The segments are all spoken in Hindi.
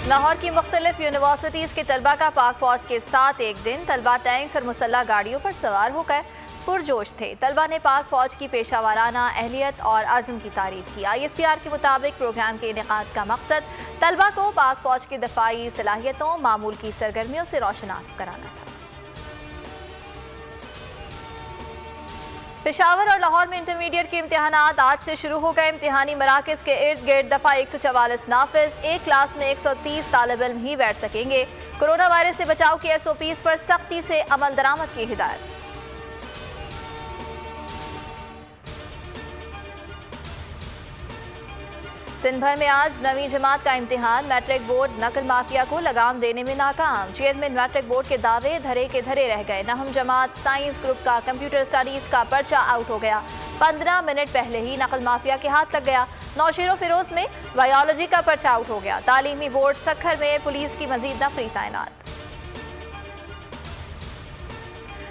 लाहौर की मुख्तलिफ यूनिवर्सिटीज़ के तलबा का पाक फौज के साथ एक दिन। तलबा टैंक्स और मुसल्ला गाड़ियों पर सवार होकर पुरजोश थे। तलबा ने पाक फौज की पेशावराना अहलियत और आज़म की तारीफ की। ISPR के मुताबिक प्रोग्राम के इनेकाद का मकसद तलबा को पाक फौज की दफाई सलाहियतों, मामूल की सरगर्मियों से रोशनास कराना था। पेशावर और लाहौर में इंटरमीडिएट के इम्तिहानात आज से शुरू हो गए। इम्तिहानी मराकज़ के इर्द गिर्द दफ़ा 144 नाफिज, एक क्लास में 130 तालिब इल्म ही बैठ सकेंगे। कोरोना वायरस से बचाव की SOPs पर सख्ती से अमल दरामद की हिदायत। सिंध भर में आज 9वीं जमात का इम्तिहान। मैट्रिक बोर्ड नकल माफिया को लगाम देने में नाकाम। चेयरमैन मैट्रिक बोर्ड के दावे धरे के धरे रह गए। 9वीं जमात साइंस ग्रुप का कंप्यूटर स्टडीज का पर्चा आउट हो गया। 15 मिनट पहले ही नकल माफिया के हाथ लग गया। नौशेरो फिरोज में बायोलॉजी का पर्चा आउट हो गया। तालीमी बोर्ड सखर में पुलिस की मजीद नफरी तैनात।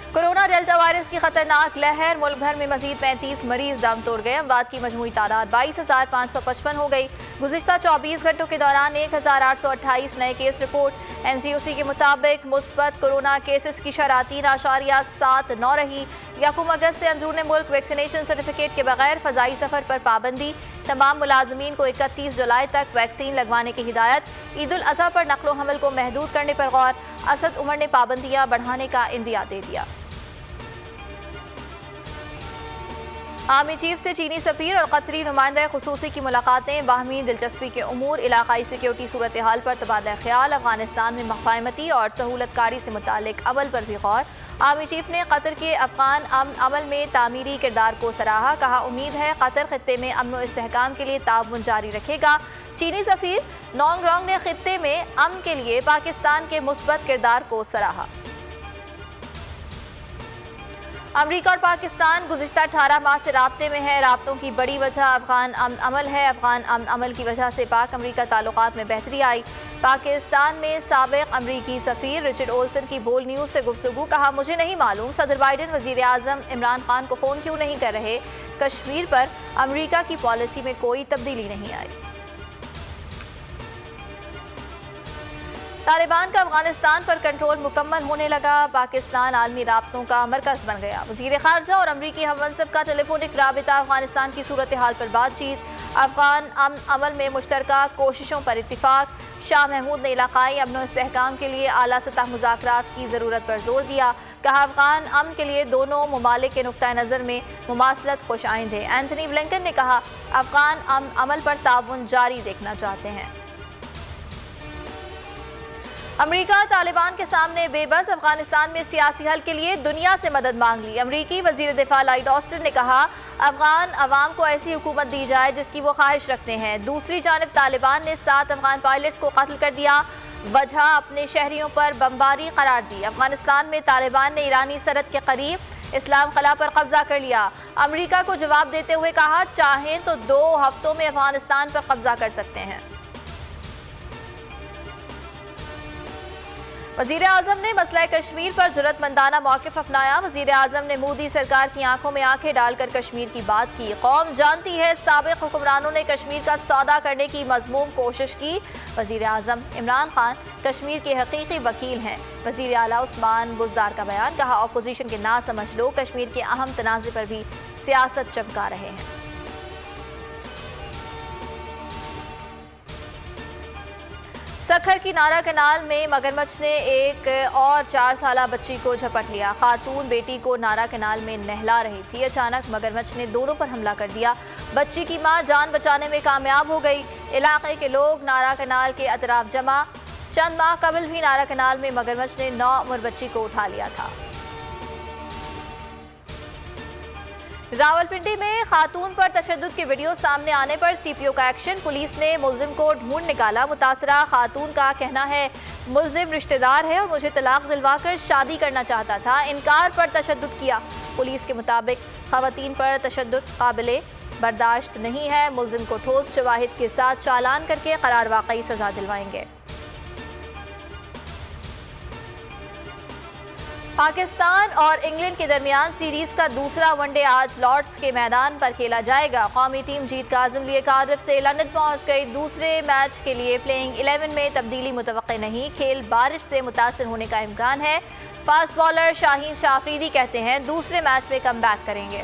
कोरोना डेल्टा वायरस की खतरनाक लहर। मुल्क भर में मजीद 35 मरीज दम तोड़ गए। अमवात की मजमूई तादाद 22,555 हो गई। गुज़िश्ता 24 घंटों के दौरान 1,828 नए केस रिपोर्ट। NCOC के मुताबिक मुस्बत कोरोना केसेस की शरह 3.79 रही। 1 अगस्त से अंदरूनी मुल्क वैक्सीनेशन सर्टिफिकेट के बगैर फ़ज़ाई सफ़र पर पाबंदी। तमाम मुलाजमीन को 31 जुलाई तक वैक्सीन लगवाने की हिदायत। ईद उल अज़हा पर नकलो हमल को महदूद करने पर गौर। असद उमर ने पाबंदियाँ बढ़ाने का इंदिया दे दिया। आर्मी चीफ से चीनी सफीर और कतरी नुमाइंदा खुसूसी की मुलाकातें। बाहमी दिलचस्पी के उमूर, इलाकाई सिक्योरिटी सूरत हाल पर तबादला ख्याल। अफगानिस्तान में मफाहमती और सहूलतकारी से मुतालिक अमल पर भी गौर। आर्मी चीफ ने कतर के अफगान अमल में तामीरी किरदार को सराहा। कहा उम्मीद है कतर खित्ते में अमन व इस्तेहकाम के लिए ताउन जारी रखेगा। चीनी सफीर नोंग रोंग ने खित्ते में अमन के लिए पाकिस्तान के मुस्बत किरदार को सराहा। अमरीका और पाकिस्तान गुज़िश्ता 18 माह से राब्ते में है। राब्तों की बड़ी वजह अफगान अमल है। अफगान अमल की वजह से पाक अमरीका ताल्लुकात में बेहतरी आई। पाकिस्तान में साबिक अमरीकी सफ़ीर रिचर्ड ओल्सन की बोल न्यूज़ से गुफ्तगू। कहा मुझे नहीं मालूम सदर बाइडन वज़ीर आज़म इमरान खान को फ़ोन क्यों नहीं कर रहे। कश्मीर पर अमरीका की पॉलिसी में कोई तब्दीली नहीं आई। तालिबान का अफगानिस्तान पर कंट्रोल मुकम्मल होने लगा। पाकिस्तान आलमी राब्तों का मरकज़ बन गया। वज़ीर ख़ारजा और अमरीकी हममनसब का टेलीफोनिक राबिता। अफगानिस्तान की सूरत हाल पर बातचीत। अफगान अमल में मुश्तरका कोशिशों पर इत्तिफाक। शाह महमूद ने इलाकाई अमन व इस्तेहकाम के लिए आला सतह मुज़ाकरात की ज़रूरत पर जोर दिया। कहा अफगान अमन के लिए दोनों ममालिक के नुक्ता नज़र में मुमासलत खुश आइंद है। एंथनी ब्लिंकन ने कहा अफगान अमल पर ताउन जारी देखना चाहते हैं। अमरीका तालिबान के सामने बेबस। अफगानिस्तान में सियासी हल के लिए दुनिया से मदद मांग ली। अमरीकी वजीर दिफा लॉयड ऑस्टिन ने कहा अफगान अवाम को ऐसी हुकूमत दी जाए जिसकी वो ख्वाहिश रखते हैं। दूसरी जानब तालिबान ने 7 अफगान पायलट्स को कत्ल कर दिया। वजह अपने शहरियों पर बमबारी करार दी। अफगानिस्तान में तालिबान ने ईरानी सरहद के करीब इस्लाम कला पर कब्जा कर लिया। अमरीका को जवाब देते हुए कहा चाहें तो 2 हफ्तों में अफगानिस्तान पर कब्जा कर सकते हैं। वज़ीर आज़म ने मसला कश्मीर पर जुर्रतमंदाना मौक़िफ़ अपनाया। वज़ीर आज़म ने मोदी सरकार की आंखों में आंखें डालकर कश्मीर की बात की। कौम जानती है साबिक़ हुक्मरानों ने कश्मीर का सौदा करने की मज़मूम कोशिश की। वज़ीर आज़म इमरान खान कश्मीर के हकीकी वकील हैं। वज़ीर आला उस्मान बुज़दार का बयान। कहा अपोजिशन के ना समझ लोग कश्मीर के अहम तनाज़े पर भी सियासत चमका रहे हैं। सखर की नारा कनाल में मगरमच्छ ने एक और 4 साला बच्ची को झपट लिया। खातून बेटी को नारा कनाल में नहला रही थी। अचानक मगरमच्छ ने दोनों पर हमला कर दिया। बच्ची की मां जान बचाने में कामयाब हो गई। इलाके के लोग नारा कनाल के अतराफ जमा। चंद माह कबल भी नारा कनाल में मगरमच्छ ने 9 उम्र बच्ची को उठा लिया था। रावलपिंडी में खातून पर तशद्दुद के वीडियो सामने आने पर CPO का एक्शन। पुलिस ने मुलजिम को ढूंढ निकाला। मुतासरा खातून का कहना है मुलजिम रिश्तेदार है और मुझे तलाक दिलवाकर शादी करना चाहता था। इनकार पर तशद्दुद किया। पुलिस के मुताबिक खवातीन पर तशद्दुद काबिले बर्दाश्त नहीं है। मुलजिम को ठोस शवाहिद के साथ चालान करके करार वाकई सजा दिलवाएंगे। पाकिस्तान और इंग्लैंड के दरमियान सीरीज का दूसरा वनडे आज लॉर्ड्स के मैदान पर खेला जाएगा। कौमी टीम जीत का आज़म लिए कार्डिफ से लंदन पहुंच गई। दूसरे मैच के लिए प्लेइंग 11 में तब्दीली मुतवक्के नहीं। खेल बारिश से मुतासर होने का इम्कान है। फास्ट बॉलर शाहीन शाह अफरीदी कहते हैं दूसरे मैच में कम बैक करेंगे।